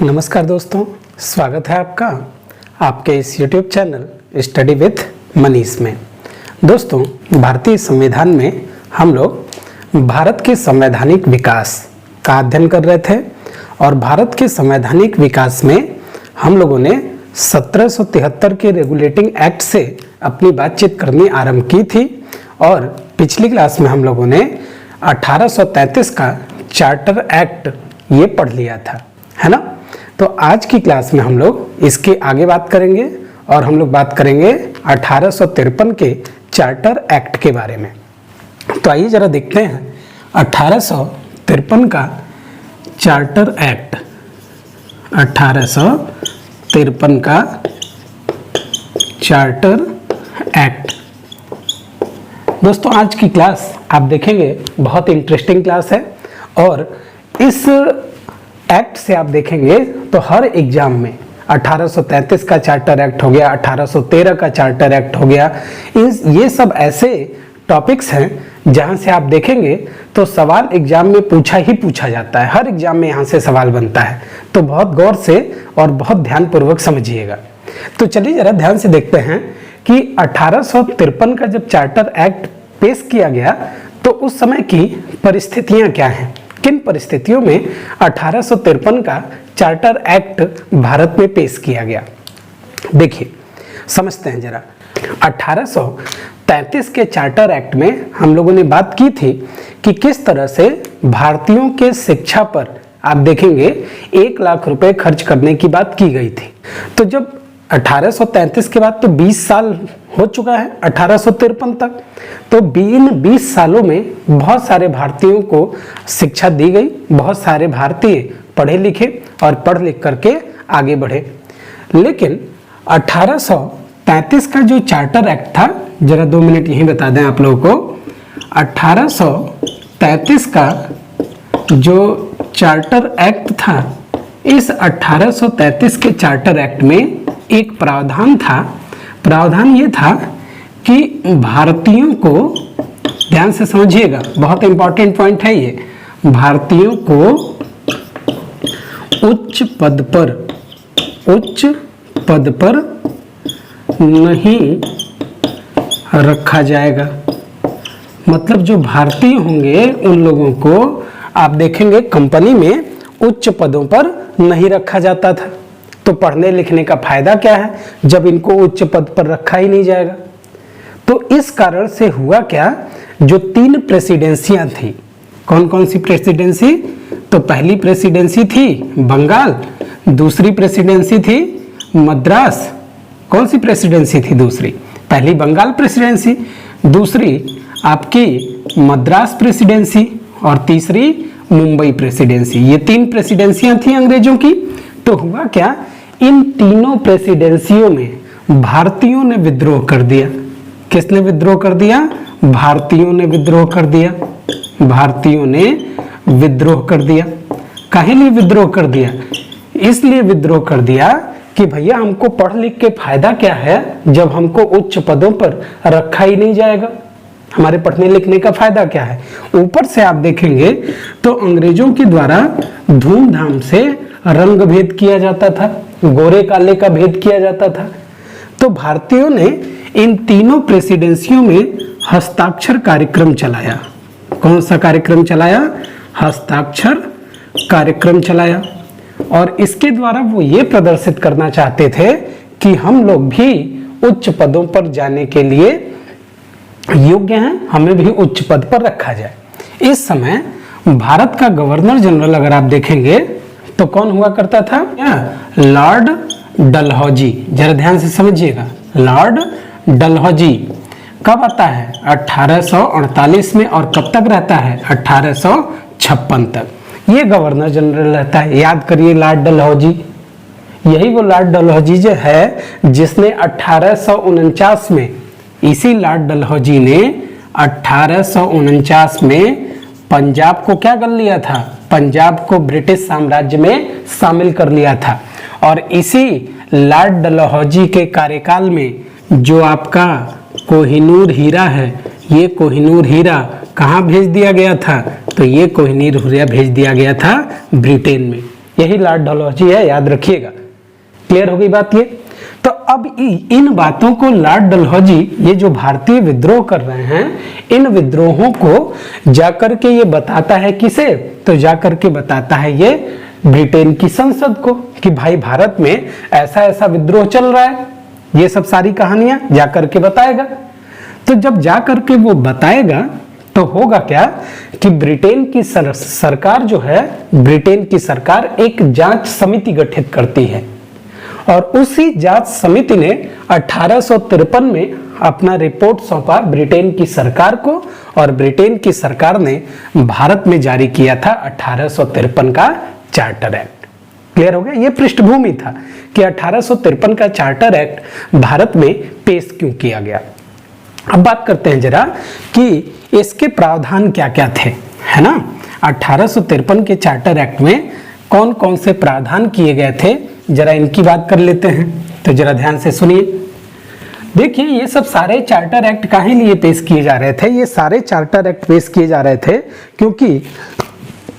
नमस्कार दोस्तों, स्वागत है आपका आपके इस YouTube channel study with Manish में। दोस्तों, भारतीय संविधान में हम लोग भारत के संवैधानिक विकास का अध्ययन कर रहे थे और भारत के संवैधानिक विकास में हम लोगों ने 1773 के रेगुलेटिंग एक्ट से अपनी बातचीत करनी आरंभ की थी और पिछली क्लास में हम लोगों ने 1833 का चार्टर एक्ट ये पढ़ लिया था, है ना। तो आज की क्लास में हम लोग इसके आगे बात करेंगे और हम लोग बात करेंगे 1853 के चार्टर एक्ट के बारे में। तो आइए जरा देखते हैं 1853 का चार्टर एक्ट। 1853 का चार्टर एक्ट। दोस्तों, आज की क्लास आप देखेंगे बहुत इंटरेस्टिंग क्लास है और इस एक्ट से आप देखेंगे तो हर एग्जाम में 1833 का चार्टर एक्ट हो गया, 1813 का चार्टर एक्ट हो गया, ये सब ऐसे टॉपिक्स हैं जहां से आप देखेंगे तो सवाल एग्जाम में पूछा ही पूछा जाता है। हर एग्जाम में यहां से सवाल बनता है, तो बहुत गौर से और बहुत ध्यानपूर्वक समझिएगा। तो चलिए जरा ध्यान से देखते हैं कि 1853 का जब चार्टर एक्ट पेश किया गया तो उस समय की परिस्थितियां क्या हैं, किन परिस्थितियों में 1853 का चार्टर एक्ट भारत में पेश किया गया। देखिए, समझते हैं जरा। 1833 के चार्टर एक्ट में हम लोगों ने बात की थी कि किस तरह से भारतीयों के शिक्षा पर आप देखेंगे 1 लाख रुपए खर्च करने की बात की गई थी। तो जब 1833 के बाद तो 20 साल हो चुका है 1853 तक, तो इन 20 सालों में बहुत सारे भारतीयों को शिक्षा दी गई, बहुत सारे भारतीय पढ़े लिखे और पढ़ लिख करके आगे बढ़े। लेकिन 1833 का जो चार्टर एक्ट था, जरा 2 मिनट यहीं बता दें आप लोगों को। 1833 का जो चार्टर एक्ट था, इस 1833 के चार्टर एक्ट में एक प्रावधान था। प्रावधान ये था कि भारतीयों को, ध्यान से समझिएगा, बहुत इंपॉर्टेंट पॉइंट है ये, भारतीयों को उच्च पद पर नहीं रखा जाएगा। मतलब जो भारतीय होंगे उन लोगों को आप देखेंगे कंपनी में उच्च पदों पर नहीं रखा जाता था। तो पढ़ने लिखने का फायदा क्या है जब इनको उच्च पद पर रखा ही नहीं जाएगा। तो इस कारण से हुआ क्या, जो 3 प्रेसिडेंसियां थी, कौन कौन सी प्रेसिडेंसी, तो पहली प्रेसिडेंसी थी बंगाल, दूसरी प्रेसिडेंसी थी मद्रास। कौन सी प्रेसिडेंसी थी दूसरी, पहली बंगाल प्रेसिडेंसी, दूसरी आपकी मद्रास प्रेसिडेंसी और तीसरी मुंबई प्रेसिडेंसी। ये 3 प्रेसिडेंसियां थी अंग्रेजों की। तो हुआ क्या, इन तीनों प्रेसिडेंसियों में भारतीयों ने विद्रोह कर दिया। किसने विद्रोह कर दिया, भारतीयों ने विद्रोह कर दिया। भारतीयों ने विद्रोह कर दिया। काहे लिए विद्रोह कर दिया, इसलिए विद्रोह कर दिया कि भैया हमको पढ़ लिख के फायदा क्या है जब हमको उच्च पदों पर रखा ही नहीं जाएगा, हमारे पढ़ने लिखने का फायदा क्या है। ऊपर से आप देखेंगे तो अंग्रेजों के द्वारा धूमधाम से रंग भेद किया जाता था, गोरे काले का भेद किया जाता था। तो भारतीयों ने इन तीनों प्रेसिडेंसियों में हस्ताक्षर कार्यक्रम चलाया। कौन सा कार्यक्रम चलाया, हस्ताक्षर कार्यक्रम चलाया। और इसके द्वारा वो ये प्रदर्शित करना चाहते थे कि हम लोग भी उच्च पदों पर जाने के लिए योग्य हैं, हमें भी उच्च पद पर रखा जाए। इस समय भारत का गवर्नर जनरल अगर आप देखेंगे तो कौन हुआ करता था, लॉर्ड डलहौजी। जरा ध्यान से समझिएगा, लॉर्ड डलहौजी कब आता है, 1848 में, और कब तक रहता है, 1856 तक ये गवर्नर जनरल रहता है। याद करिए लॉर्ड डलहौजी, यही वो लॉर्ड डलहौजी जो है जिसने 1849 में, इसी लॉर्ड डलहौजी ने 1849 में पंजाब को क्या कर लिया था, पंजाब को ब्रिटिश साम्राज्य में शामिल कर लिया था। और इसी लॉर्ड डलहौजी के कार्यकाल में जो आपका कोहिनूर हीरा है, ये कोहिनूर हीरा कहाँ भेज दिया गया था, तो ये कोहिनूर हीरा भेज दिया गया था ब्रिटेन में। यही लॉर्ड डलहौजी है, याद रखिएगा। क्लियर हो गई बात ये। तो अब इन बातों को लॉर्ड डलहौजी, ये जो भारतीय विद्रोह कर रहे हैं, इन विद्रोहों को जाकर के ये बताता है किसे, तो जाकर के बताता है ये ब्रिटेन की संसद को कि भाई भारत में ऐसा ऐसा विद्रोह चल रहा है। ये सब सारी कहानियां जाकर के बताएगा। तो जब जाकर के वो बताएगा तो होगा क्या कि ब्रिटेन की सरकार जो है, ब्रिटेन की सरकार एक जांच समिति गठित करती है और उसी जांच समिति ने 1853 में अपना रिपोर्ट सौंपा ब्रिटेन की सरकार को और ब्रिटेन की सरकार ने भारत में जारी किया था 1853 का चार्टर एक्ट। क्लियर हो गया। ये पृष्ठभूमि था कि 1853 का चार्टर एक्ट भारत में पेश क्यों किया गया। अब बात करते हैं जरा कि इसके प्रावधान क्या क्या थे, है ना। 1853 के चार्टर एक्ट में कौन कौन से प्रावधान किए गए थे, जरा इनकी बात कर लेते हैं। तो जरा ध्यान से सुनिए। देखिए ये सब सारे चार्टर एक्ट काहे लिए पेश किए जा रहे थे। ये सारे चार्टर एक्ट पेश किए जा रहे थे क्योंकि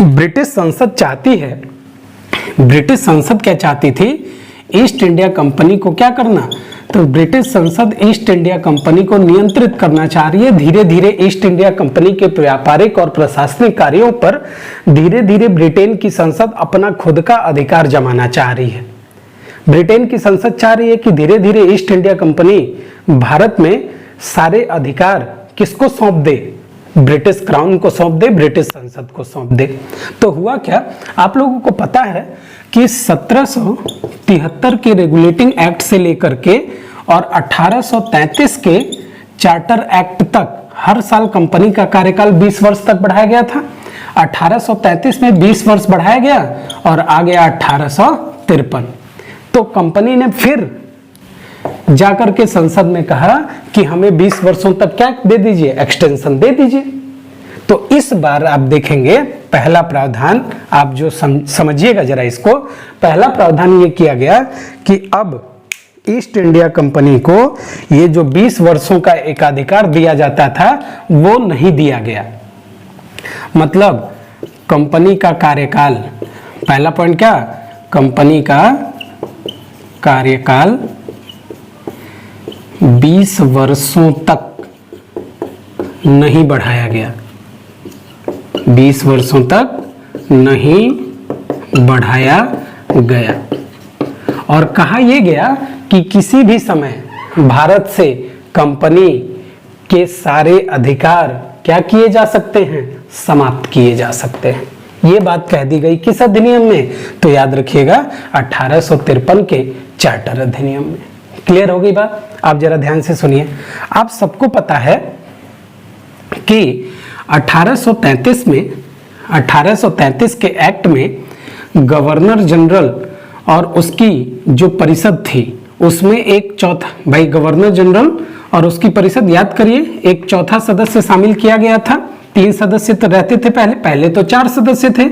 ब्रिटिश संसद चाहती है, ब्रिटिश संसद क्या चाहती थी, ईस्ट इंडिया कंपनी को क्या करना, तो ब्रिटिश संसद ईस्ट इंडिया कंपनी को नियंत्रित करना चाह रही है। धीरे धीरे ईस्ट इंडिया कंपनी के व्यापारिक और प्रशासनिक कार्यों पर धीरे धीरे ब्रिटेन की संसद अपना खुद का अधिकार जमाना चाह रही है। ब्रिटेन की संसद चाह रही है कि धीरे धीरे ईस्ट इंडिया कंपनी भारत में सारे अधिकार किसको सौंप दे, ब्रिटिश क्राउन को सौंप दे, ब्रिटिश संसद को सौंप दे। तो हुआ क्या, आप लोगों को पता है कि 1773 के रेगुलेटिंग एक्ट से लेकर के और 1833 के चार्टर एक्ट तक हर साल कंपनी का कार्यकाल 20 वर्ष तक बढ़ाया गया था। 1833 में 20 वर्ष बढ़ाया गया और आ गया 1853। तो कंपनी ने फिर जाकर के संसद में कहा कि हमें 20 वर्षों तक क्या दे दीजिए, एक्सटेंशन दे दीजिए। तो इस बार आप देखेंगे पहला प्रावधान, आप जो समझिएगा जरा इसको, पहला प्रावधान ये किया गया कि अब ईस्ट इंडिया कंपनी को ये जो 20 वर्षों का एकाधिकार दिया जाता था वो नहीं दिया गया। मतलब कंपनी का कार्यकाल, पहला पॉइंट क्या, कंपनी का कार्यकाल 20 वर्षों तक नहीं बढ़ाया गया, 20 वर्षों तक नहीं बढ़ाया गया। और कहा यह गया कि किसी भी समय भारत से कंपनी के सारे अधिकार क्या किए जा सकते हैं, समाप्त किए जा सकते हैं। ये बात कह दी गई किस अधिनियम में, तो याद रखिएगा 1853 के चार्टर अधिनियम में। क्लियर हो गई बात। आप जरा ध्यान से सुनिए। आप सबको पता है कि 1833 में, 1833 के एक्ट में गवर्नर जनरल और उसकी जो परिषद थी उसमें एक चौथा, भाई गवर्नर जनरल और उसकी परिषद याद करिए, एक चौथा सदस्य शामिल किया गया था। 3 सदस्य तो रहते थे पहले तो 4 सदस्य थे,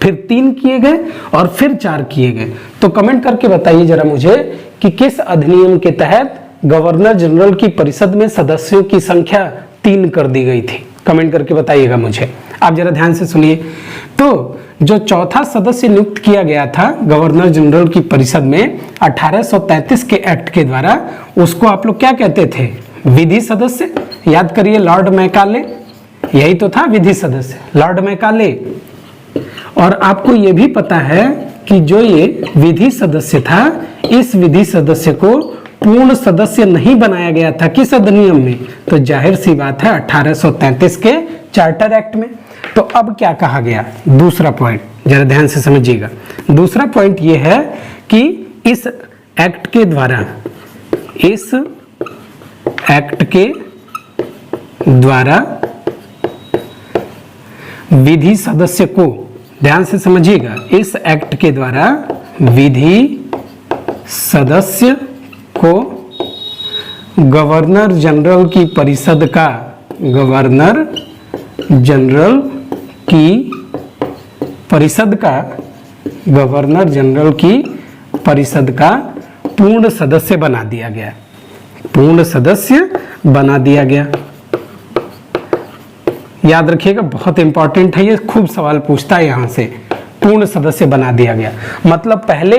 फिर 3 किए गए और फिर 4 किए गए। तो कमेंट करके बताइए जरा मुझे कि किस अधिनियम के तहत गवर्नर जनरल की परिषद में सदस्यों की संख्या 3 कर दी गई थी, कमेंट करके बताइएगा मुझे। आप जरा ध्यान से सुनिए। तो जो चौथा सदस्य नियुक्त किया गया था गवर्नर जनरल की परिषद में 1833 के एक्ट के द्वारा, उसको आप लोग क्या कहते थे, विधि सदस्य। याद करिए लॉर्ड मैकाले, यही तो था विधि सदस्य, लॉर्ड मैकाले। और आपको यह भी पता है कि जो ये विधि सदस्य था, इस विधि सदस्य को पूर्ण सदस्य नहीं बनाया गया था किस अधिनियम में, तो जाहिर सी बात है 1833 के चार्टर एक्ट में। तो अब क्या कहा गया, दूसरा पॉइंट जरा ध्यान से समझिएगा। दूसरा पॉइंट ये है कि इस एक्ट के द्वारा, इस एक्ट के द्वारा विधि सदस्य को, ध्यान से समझिएगा, इस एक्ट के द्वारा विधि सदस्य को गवर्नर जनरल की परिषद का, गवर्नर जनरल की परिषद का, गवर्नर जनरल की परिषद का पूर्ण सदस्य बना दिया गया, पूर्ण सदस्य बना दिया गया। याद रखिएगा बहुत इंपॉर्टेंट है ये, खूब सवाल पूछता है यहां से। पूर्ण सदस्य बना दिया गया। मतलब पहले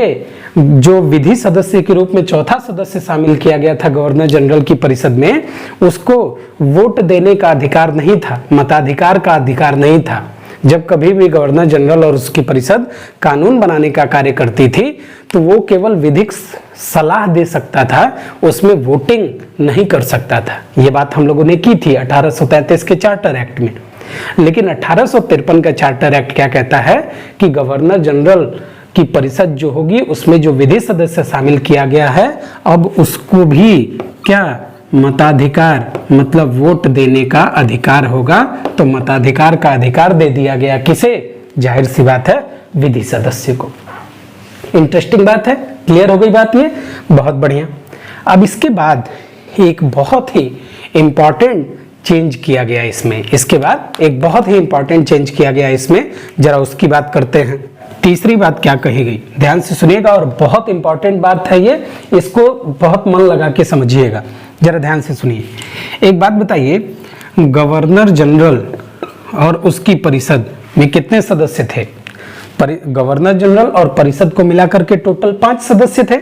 जो विधि सदस्य के रूप में चौथा सदस्य शामिल किया गया था गवर्नर जनरल की परिषद में, उसको वोट देने का अधिकार नहीं था, मताधिकार का अधिकार नहीं था। जब कभी भी गवर्नर जनरल और उसकी परिषद कानून बनाने का कार्य करती थी तो वो केवल विधिक सलाह दे सकता था, उसमें वोटिंग नहीं कर सकता था। ये बात हम लोगों ने की थी 1833 के चार्टर एक्ट में। लेकिन 1853 का चार्टर एक्ट क्या कहता है कि गवर्नर जनरल की परिषद जो होगी उसमें जो विधि सदस्य शामिल किया गया है, अब उसको भी क्या मताधिकार मतलब वोट देने का अधिकार होगा। तो मताधिकार का अधिकार दे दिया गया किसे? जाहिर सी बात है विधि सदस्य को। इंटरेस्टिंग बात है, क्लियर हो गई बात ये? बहुत बढ़िया। अब इसके बाद एक बहुत ही इंपॉर्टेंट चेंज किया गया इसमें, इसके बाद एक बहुत ही इंपॉर्टेंट चेंज किया गया इसमें, जरा उसकी बात करते हैं। तीसरी बात क्या कही गई, ध्यान से सुनिएगा, और बहुत इंपॉर्टेंट बात है ये, इसको बहुत मन लगा के समझिएगा, जरा ध्यान से सुनिए। एक बात बताइए, गवर्नर जनरल और उसकी परिषद में कितने सदस्य थे? गवर्नर जनरल और परिषद को मिलाकर के टोटल 5 सदस्य थे।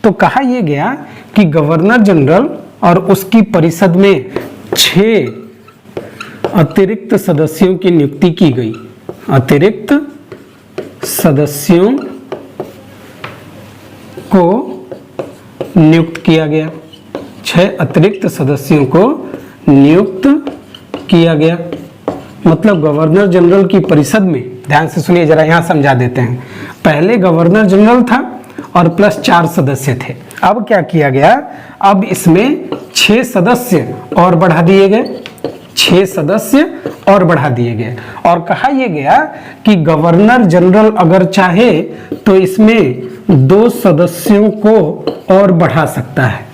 तो कहा यह गया कि गवर्नर जनरल और उसकी परिषद में 6 अतिरिक्त सदस्यों की नियुक्ति की गई। अतिरिक्त सदस्यों को नियुक्त किया गया, 6 अतिरिक्त सदस्यों को नियुक्त किया गया। मतलब गवर्नर जनरल की परिषद में, ध्यान से सुनिए जरा, यहां समझा देते हैं। पहले गवर्नर जनरल था और प्लस 4 सदस्य थे। अब क्या किया गया, अब इसमें 6 सदस्य और बढ़ा दिए गए, 6 सदस्य और बढ़ा दिए गए। और कहा यह गया कि गवर्नर जनरल अगर चाहे तो इसमें 2 सदस्यों को और बढ़ा सकता है।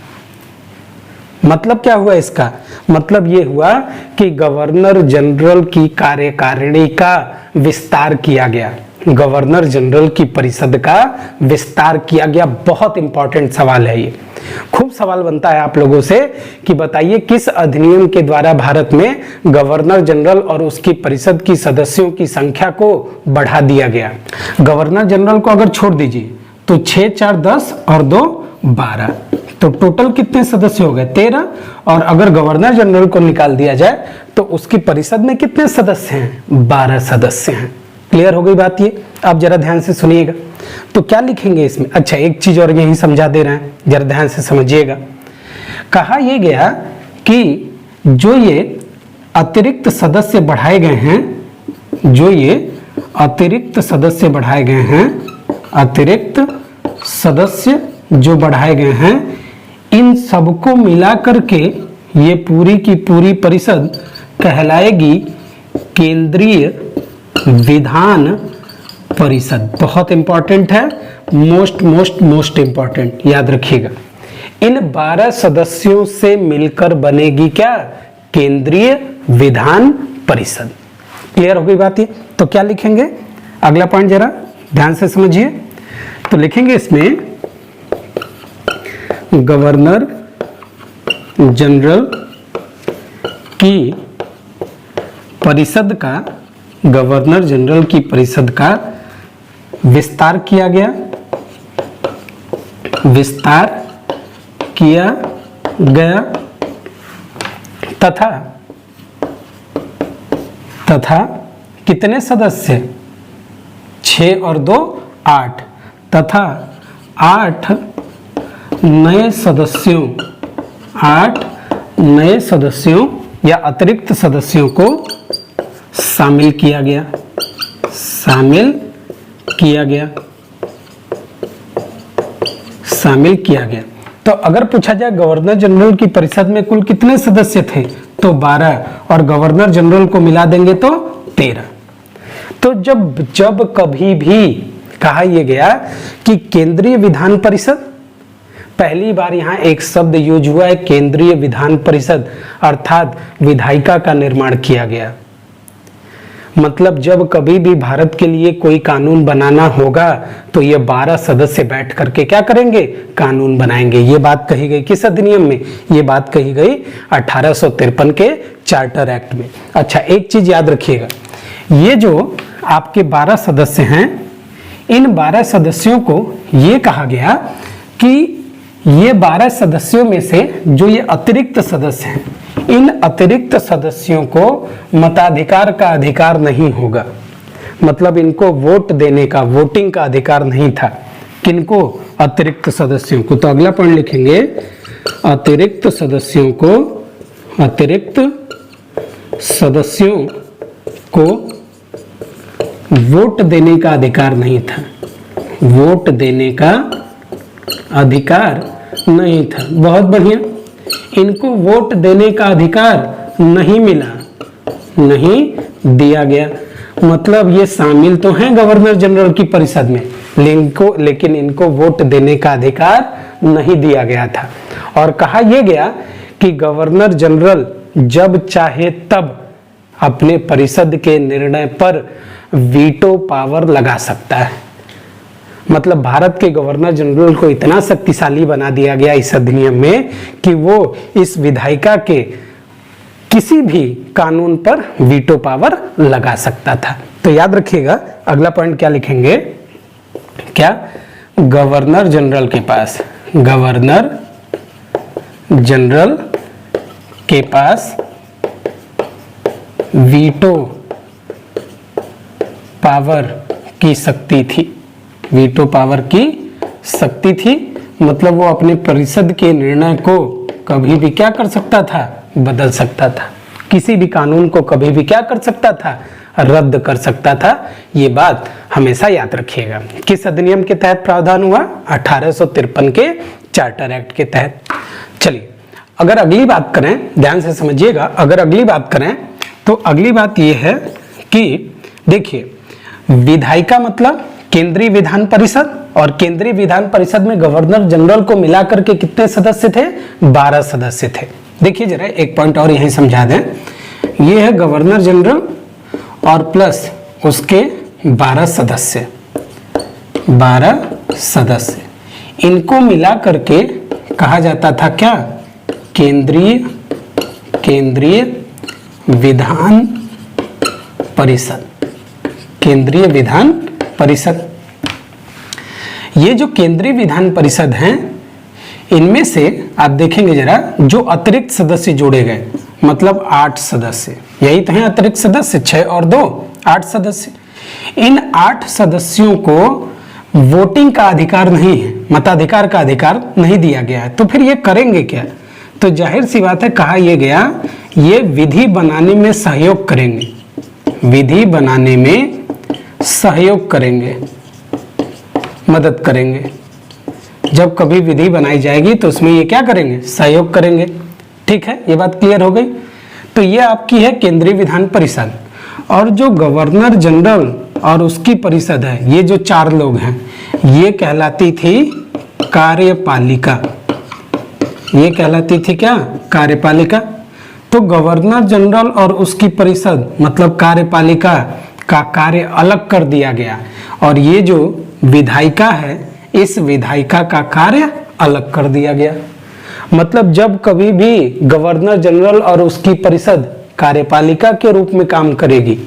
मतलब क्या हुआ इसका? मतलब ये हुआ कि गवर्नर जनरल की कार्यकारिणी का विस्तार किया गया, गवर्नर जनरल की परिषद का विस्तार किया गया। बहुत इंपॉर्टेंट सवाल है ये, खूब सवाल बनता है आप लोगों से कि बताइए किस अधिनियम के द्वारा भारत में गवर्नर जनरल और उसकी परिषद की सदस्यों की संख्या को बढ़ा दिया गया। गवर्नर जनरल को अगर छोड़ दीजिए तो 6 4 10 और 2 12, तो टोटल कितने सदस्य हो गए? 13। और अगर गवर्नर जनरल को निकाल दिया जाए तो उसकी परिषद में कितने सदस्य हैं? 12 सदस्य हैं। क्लियर हो गई बात ये? आप जरा ध्यान से सुनिएगा। तो क्या लिखेंगे इसमें? अच्छा, एक चीज और यही समझा दे रहे हैं, जरा ध्यान से समझिएगा। कहा यह गया कि जो ये अतिरिक्त सदस्य बढ़ाए गए हैं, जो ये अतिरिक्त सदस्य बढ़ाए गए हैं, अतिरिक्त सदस्य जो बढ़ाए गए हैं, इन सबको मिला करके ये पूरी की पूरी परिषद कहलाएगी केंद्रीय विधान परिषद। बहुत इंपॉर्टेंट है, मोस्ट इंपॉर्टेंट, याद रखिएगा। इन 12 सदस्यों से मिलकर बनेगी क्या? केंद्रीय विधान परिषद। क्लियर हो गई बात ये? तो क्या लिखेंगे? अगला पॉइंट जरा ध्यान से समझिए। तो लिखेंगे इसमें गवर्नर जनरल की परिषद का, गवर्नर जनरल की परिषद का विस्तार किया गया, विस्तार किया गया तथा कितने सदस्य? 6 और 2 8, तथा 8 नए सदस्यों, 8 नए सदस्यों या अतिरिक्त सदस्यों को शामिल किया गया, शामिल किया गया, शामिल किया गया। तो अगर पूछा जाए गवर्नर जनरल की परिषद में कुल कितने सदस्य थे, तो 12, और गवर्नर जनरल को मिला देंगे तो 13। तो जब कभी भी कहा यह गया कि केंद्रीय विधान परिषद, पहली बार यहां एक शब्द यूज हुआ है, केंद्रीय विधान परिषद, अर्थात विधायिका का निर्माण किया गया। मतलब जब कभी भी भारत के लिए कोई कानून बनाना होगा तो ये 12 सदस्य बैठ करके क्या करेंगे? कानून बनाएंगे। ये बात कही गई किस अधिनियम में? ये बात कही गई 1853 के चार्टर एक्ट में। अच्छा, एक चीज याद रखिएगा, ये जो आपके 12 सदस्य हैं, इन 12 सदस्यों को ये कहा गया कि ये 12 सदस्यों में से जो ये अतिरिक्त सदस्य हैं, इन अतिरिक्त सदस्यों को मताधिकार का अधिकार नहीं होगा। मतलब इनको वोट देने का, वोटिंग का अधिकार नहीं था। किनको? अतिरिक्त सदस्यों को। तो अगला पॉइंट लिखेंगे, अतिरिक्त सदस्यों को वोट देने का अधिकार नहीं था। वोट देने का अधिकार नहीं था। बहुत बढ़िया। इनको वोट देने का अधिकार नहीं मिला, नहीं दिया गया। मतलब ये शामिल तो हैं गवर्नर जनरल की परिषद में, लेकिन इनको वोट देने का अधिकार नहीं दिया गया था। और कहा यह गया कि गवर्नर जनरल जब चाहे तब अपने परिषद के निर्णय पर वीटो पावर लगा सकता है। मतलब भारत के गवर्नर जनरल को इतना शक्तिशाली बना दिया गया इस अधिनियम में कि वो इस विधायिका के किसी भी कानून पर वीटो पावर लगा सकता था। तो याद रखिएगा, अगला पॉइंट क्या लिखेंगे? क्या? गवर्नर जनरल के पास, गवर्नर जनरल के पास वीटो पावर की शक्ति थी। वीटो पावर की शक्ति थी, मतलब वो अपने परिषद के निर्णय को कभी भी क्या कर सकता था? बदल सकता था। किसी भी कानून को कभी भी क्या कर सकता था? रद्द कर सकता था। ये बात हमेशा याद रखिएगा। किस अधिनियम के तहत प्रावधान हुआ? 1853 के चार्टर एक्ट के तहत। चलिए, अगर अगली बात करें, ध्यान से समझिएगा, अगर अगली बात करें तो अगली बात यह है कि देखिए, विधायिका मतलब केंद्रीय विधान परिषद, और केंद्रीय विधान परिषद में गवर्नर जनरल को मिलाकर के कितने सदस्य थे? 12 सदस्य थे। देखिए जरा एक पॉइंट और यहीं समझा दें। ये है गवर्नर जनरल और प्लस उसके 12 सदस्य, 12 सदस्य, इनको मिला करके कहा जाता था क्या? केंद्रीय विधान परिषद। केंद्रीय विधान परिषद। ये जो केंद्रीय विधान परिषद हैं, इनमें से आप देखेंगे जरा, जो अतिरिक्त सदस्य जोड़े गए, मतलब 8 सदस्य, यही तो हैं अतिरिक्त सदस्य, 6 और 2 8 सदस्य। इन 8 सदस्यों को वोटिंग का अधिकार नहीं है, मताधिकार का अधिकार नहीं दिया गया है। तो फिर ये करेंगे क्या? तो जाहिर सी बात है, कहा यह गया ये विधि बनाने में सहयोग करेंगे। विधि बनाने में सहयोग करेंगे, मदद करेंगे। जब कभी विधि बनाई जाएगी तो उसमें ये क्या करेंगे? सहयोग करेंगे। ठीक है, ये बात क्लियर हो गई। तो ये आपकी है केंद्रीय विधान परिषद। और जो गवर्नर जनरल और उसकी परिषद है, ये जो 4 लोग हैं, ये कहलाती थी कार्यपालिका। ये कहलाती थी क्या? कार्यपालिका। तो गवर्नर जनरल और उसकी परिषद मतलब कार्यपालिका का कार्य अलग कर दिया गया, और ये जो विधायिका है, इस विधायिका का कार्य अलग कर दिया गया। मतलब जब कभी भी गवर्नर जनरल और उसकी परिषद कार्यपालिका के रूप में काम करेगी,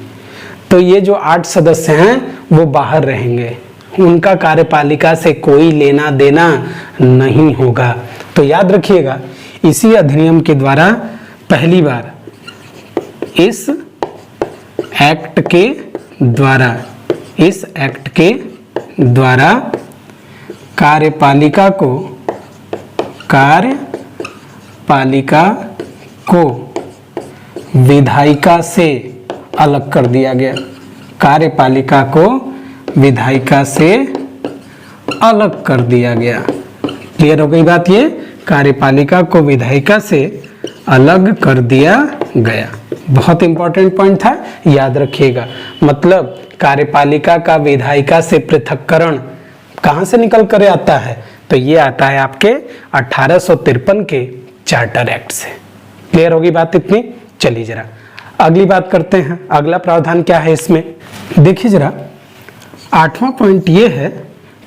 तो ये जो 8 सदस्य हैं वो बाहर रहेंगे, उनका कार्यपालिका से कोई लेना देना नहीं होगा। तो याद रखिएगा, इसी अधिनियम के द्वारा पहली बार, इस एक्ट के द्वारा कार्यपालिका को विधायिका से अलग कर दिया गया। कार्यपालिका को विधायिका से अलग कर दिया गया। क्लियर हो गई बात? ये कार्यपालिका को विधायिका से अलग कर दिया गया। बहुत इंपॉर्टेंट पॉइंट था, याद रखिएगा। मतलब कार्यपालिका का विधायिका से पृथक्करण कहां से निकल कर आता है? तो ये आता है आपके 1853 के चार्टर एक्ट से। क्लियर होगी बात इतनी? चलिए जरा अगली बात करते हैं। अगला प्रावधान क्या है इसमें? देखिए जरा, 8वां पॉइंट ये है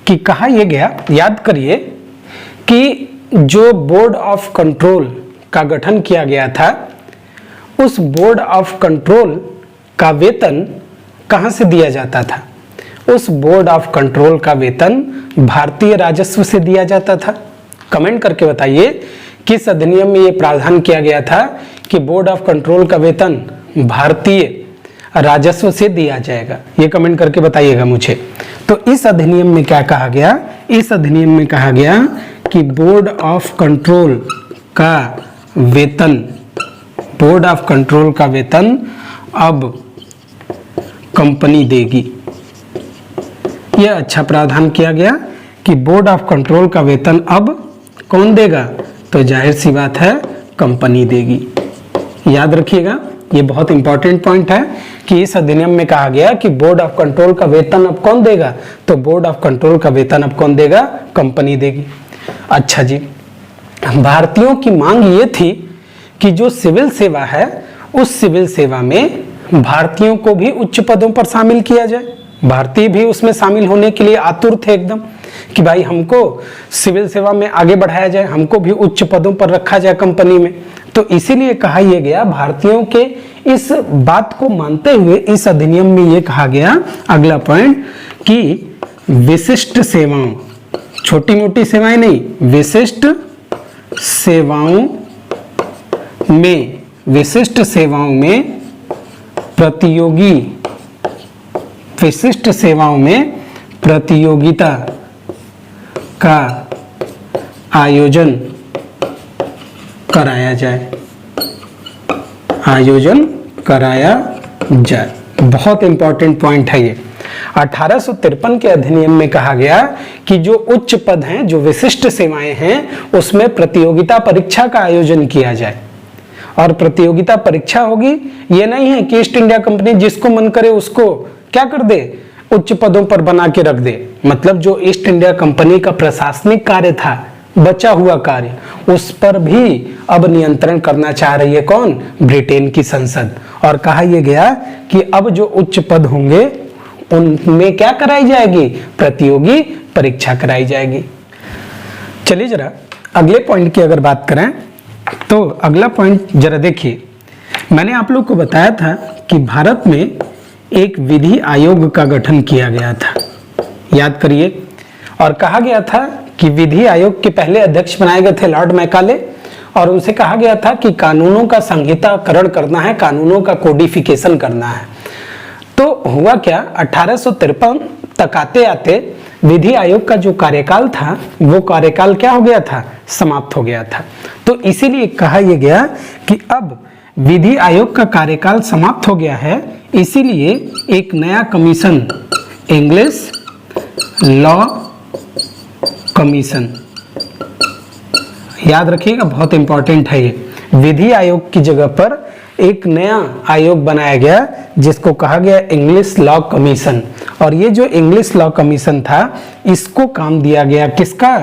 कि कहा यह गया, याद करिए कि जो बोर्ड ऑफ कंट्रोल का गठन किया गया था, उस बोर्ड ऑफ कंट्रोल का वेतन कहां से दिया जाता था? उस बोर्ड ऑफ कंट्रोल का वेतन भारतीय राजस्व से दिया जाता था? कमेंट करके बताइए किस अधिनियम में यह प्रावधान किया गया था कि बोर्ड ऑफ कंट्रोल का वेतन भारतीय राजस्व से दिया जाएगा। ये कमेंट करके बताइएगा मुझे। तो इस अधिनियम में क्या कहा गया? इस अधिनियम में कहा गया कि बोर्ड ऑफ कंट्रोल का वेतन, बोर्ड ऑफ कंट्रोल का वेतन अब कंपनी देगी। यह अच्छा प्रावधान किया गया कि बोर्ड ऑफ कंट्रोल का वेतन अब कौन देगा? तो जाहिर सी बात है कंपनी देगी। याद रखिएगा, ये बहुत इंपॉर्टेंट पॉइंट है कि इस अधिनियम में कहा गया कि बोर्ड ऑफ कंट्रोल का वेतन अब कौन देगा? तो बोर्ड ऑफ कंट्रोल का वेतन अब कौन देगा? कंपनी देगी। अच्छा जी, भारतीयों की मांग ये थी कि जो सिविल सेवा है उस सिविल सेवा में भारतीयों को भी उच्च पदों पर शामिल किया जाए। भारतीय भी उसमें शामिल होने के लिए आतुर थे एकदम कि भाई हमको सिविल सेवा में आगे बढ़ाया जाए, हमको भी उच्च पदों पर रखा जाए कंपनी में। तो इसीलिए कहा यह गया, भारतीयों के इस बात को मानते हुए इस अधिनियम में यह कहा गया, अगला पॉइंट, कि विशिष्ट सेवाओं, छोटी मोटी सेवाएं नहीं, विशिष्ट सेवाओं में, विशिष्ट सेवाओं में प्रतियोगी, विशिष्ट सेवाओं में प्रतियोगिता का आयोजन कराया जाए, आयोजन कराया जाए। बहुत इंपॉर्टेंट पॉइंट है ये। 1853 के अधिनियम में कहा गया कि जो उच्च पद हैं, जो विशिष्ट सेवाएं हैं, उसमें प्रतियोगिता परीक्षा का आयोजन किया जाए। और प्रतियोगिता परीक्षा होगी, ये नहीं है कि ईस्ट इंडिया कंपनी जिसको मन करे उसको क्या कर दे, उच्च पदों पर बना के रख दे। मतलब जो ईस्ट इंडिया कंपनी का प्रशासनिक कार्य था, बचा हुआ कार्य, उस पर भी अब नियंत्रण करना चाह रही है कौन? ब्रिटेन की संसद। और कहा यह गया कि अब जो उच्च पद होंगे उनमें क्या कराई जाएगी? प्रतियोगी परीक्षा कराई जाएगी। चलिए जरा अगले पॉइंट की अगर बात करें तो अगला पॉइंट जरा देखिए। मैंने आप लोग को बताया था कि भारत में एक विधि आयोग का गठन किया गया था, याद करिए। और कहा गया था कि विधि आयोग के पहले अध्यक्ष बनाए गए थे लॉर्ड मैकाले, और उनसे कहा गया था कि कानूनों का संहिताकरण करना है, कानूनों का कोडिफिकेशन करना है। तो हुआ क्या, 1853 तक आते आते विधि आयोग का जो कार्यकाल था वो कार्यकाल क्या हो गया था? समाप्त हो गया था। तो इसीलिए कहा यह गया कि अब विधि आयोग का कार्यकाल समाप्त हो गया है, इसीलिए एक नया कमीशन, इंग्लिश लॉ कमीशन, याद रखिएगा बहुत इंपॉर्टेंट है ये। विधि आयोग की जगह पर एक नया आयोग बनाया गया जिसको कहा गया इंग्लिश लॉ कमीशन। और ये जो इंग्लिश लॉ कमीशन था, इसको काम दिया गया किसका?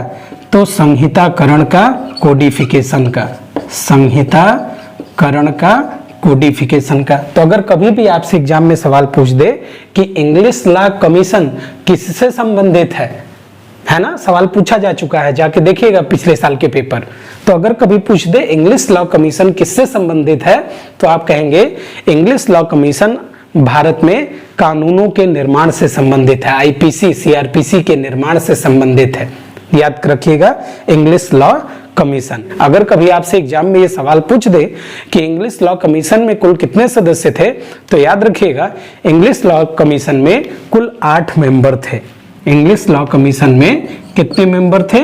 तो संहिताकरण का, कोडिफिकेशन का, संहिताकरण का, कोडिफिकेशन का। तो अगर कभी भी आपसे एग्जाम में सवाल पूछ दे कि इंग्लिश लॉ कमीशन किससे संबंधित है ना, सवाल पूछा जा चुका है, जाके देखिएगा पिछले साल के पेपर। तो अगर कभी पूछ दे इंग्लिश लॉ कमीशन किससे संबंधित है, तो आप कहेंगे इंग्लिश लॉ कमीशन भारत में कानूनों के निर्माण से संबंधित है, आईपीसी सीआरपीसी के निर्माण से संबंधित है। याद रखिएगा इंग्लिश लॉ कमीशन। अगर कभी आपसे एग्जाम में ये सवाल पूछ दे कि इंग्लिश लॉ कमीशन में कुल कितने सदस्य थे, तो याद रखिएगा इंग्लिश लॉ कमीशन में कुल 8 मेंबर थे। इंग्लिश लॉ कमीशन में कितने मेंबर थे?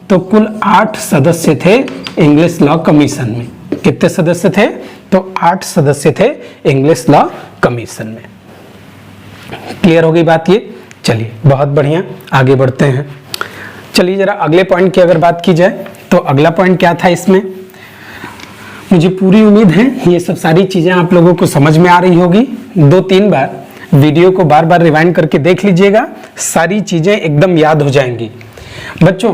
तो कुल 8 सदस्य थे इंग्लिश लॉ कमीशन में। कितने सदस्य थे? तो 8 सदस्य थे इंग्लिश लॉ कमीशन में। क्लियर हो गई बात ये? चलिए बहुत बढ़िया, आगे बढ़ते हैं। चलिए जरा अगले पॉइंट की अगर बात की जाए तो अगला पॉइंट क्या था इसमें? मुझे पूरी उम्मीद है ये सब सारी चीजें आप लोगों को समझ में आ रही होगी। 2-3 बार वीडियो को बार बार रिवाइंड करके देख लीजिएगा, सारी चीजें एकदम याद हो जाएंगी। बच्चों,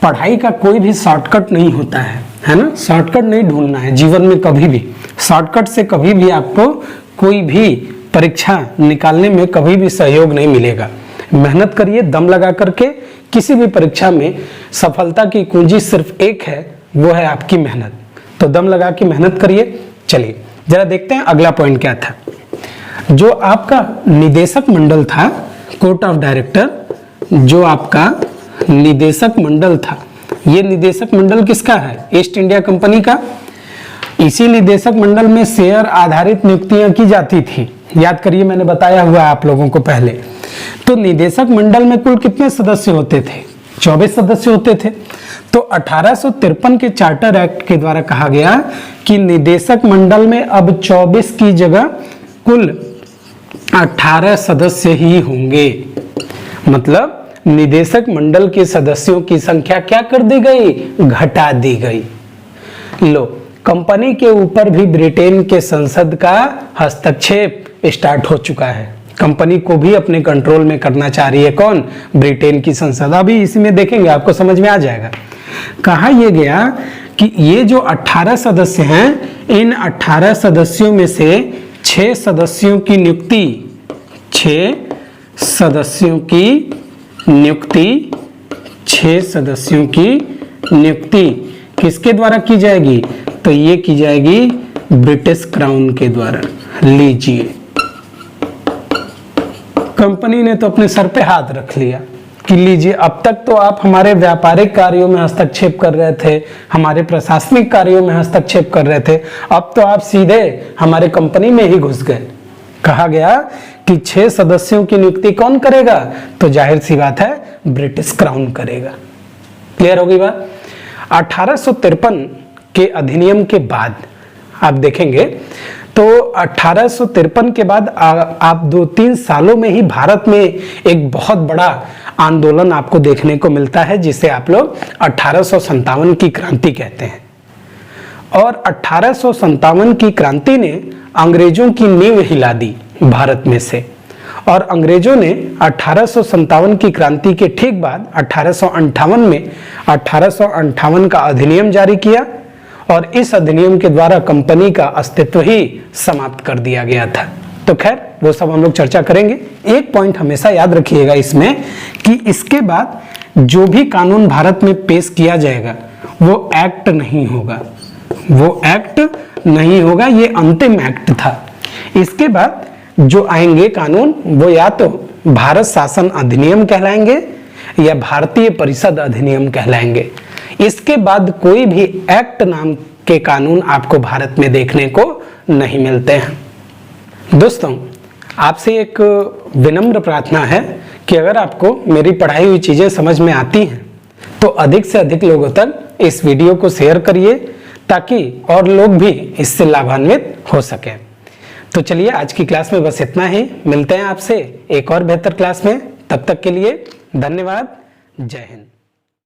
पढ़ाई का कोई भी शॉर्टकट नहीं होता है ना? शॉर्टकट नहीं ढूंढना है जीवन में कभी भी। शॉर्टकट से कभी भी आपको कोई भी परीक्षा निकालने में कभी भी सहयोग नहीं मिलेगा। मेहनत करिए दम लगा करके, किसी भी परीक्षा में सफलता की कुंजी सिर्फ एक है, वो है आपकी मेहनत। तो दम लगा के मेहनत करिए। चलिए जरा देखते हैं अगला पॉइंट क्या था। जो आपका निदेशक मंडल था कोर्ट ऑफ डायरेक्टर, जो आपका निदेशक मंडल था, ये निदेशक मंडल किसका है? ईस्ट इंडिया कंपनी का। इसी निदेशक मंडल में शेयर आधारित नियुक्तियां की जाती थी, याद करिए, मैंने बताया हुआ है आप लोगों को पहले। तो निदेशक मंडल में कुल कितने सदस्य होते थे? 24 सदस्य होते थे। तो 1853 के चार्टर एक्ट के द्वारा कहा गया कि निदेशक मंडल में अब 24 की जगह कुल 18 सदस्य ही होंगे। मतलब निदेशक मंडल के सदस्यों की संख्या क्या कर दी गई? घटा दी गई। लो, कंपनी के ऊपर भी ब्रिटेन के संसद का हस्तक्षेप स्टार्ट हो चुका है। कंपनी को भी अपने कंट्रोल में करना चाह रही है कौन? ब्रिटेन की संसद। अभी इसमें देखेंगे, आपको समझ में आ जाएगा। कहा यह गया कि ये जो 18 सदस्य हैं, इन 18 सदस्यों में से 6 सदस्यों की नियुक्ति 6 सदस्यों की नियुक्ति किसके द्वारा की जाएगी? तो ये की जाएगी ब्रिटिश क्राउन के द्वारा। लीजिए, कंपनी ने तो अपने सर पे हाथ रख लिया कि लीजिए, अब तक तो आप हमारे व्यापारिक कार्यों में हस्तक्षेप कर रहे थे, हमारे प्रशासनिक कार्यों में हस्तक्षेप कर रहे थे, अब तो आप सीधे हमारे कंपनी में ही घुस गए। कहा गया कि 6 सदस्यों की नियुक्ति कौन करेगा? तो जाहिर सी बात है, ब्रिटिश क्राउन करेगा। क्लियर होगी बात? 1853 के अधिनियम के बाद आप देखेंगे तो 1853 के बाद आप 2-3 सालों में ही भारत में एक बहुत बड़ा आंदोलन आपको देखने को मिलता है, जिसे आप लोग 1857 की क्रांति कहते हैं। और 1857 की क्रांति ने अंग्रेजों की नींव हिला दी भारत में से। और अंग्रेजों ने 1857 की क्रांति के ठीक बाद 1858 में 1858 का अधिनियम जारी किया, और इस अधिनियम के द्वारा कंपनी का अस्तित्व ही समाप्त कर दिया गया था। तो खैर, वो सब हम लोग चर्चा करेंगे। एक पॉइंट हमेशा याद रखिएगा इसमें कि इसके बाद जो भी कानून भारत में पेश किया जाएगा वो एक्ट नहीं होगा, ये अंतिम एक्ट था। इसके बाद जो आएंगे कानून वो या तो भारत शासन अधिनियम कहलाएंगे या भारतीय परिषद अधिनियम कहलाएंगे। इसके बाद कोई भी एक्ट नाम के कानून आपको भारत में देखने को नहीं मिलते हैं। दोस्तों, आपसे एक विनम्र प्रार्थना है कि अगर आपको मेरी पढ़ाई हुई चीजें समझ में आती हैं तो अधिक से अधिक लोगों तक इस वीडियो को शेयर करिए, ताकि और लोग भी इससे लाभान्वित हो सकें। तो चलिए, आज की क्लास में बस इतना ही। मिलते हैं आपसे एक और बेहतर क्लास में। तब तक के लिए धन्यवाद। जय हिंद।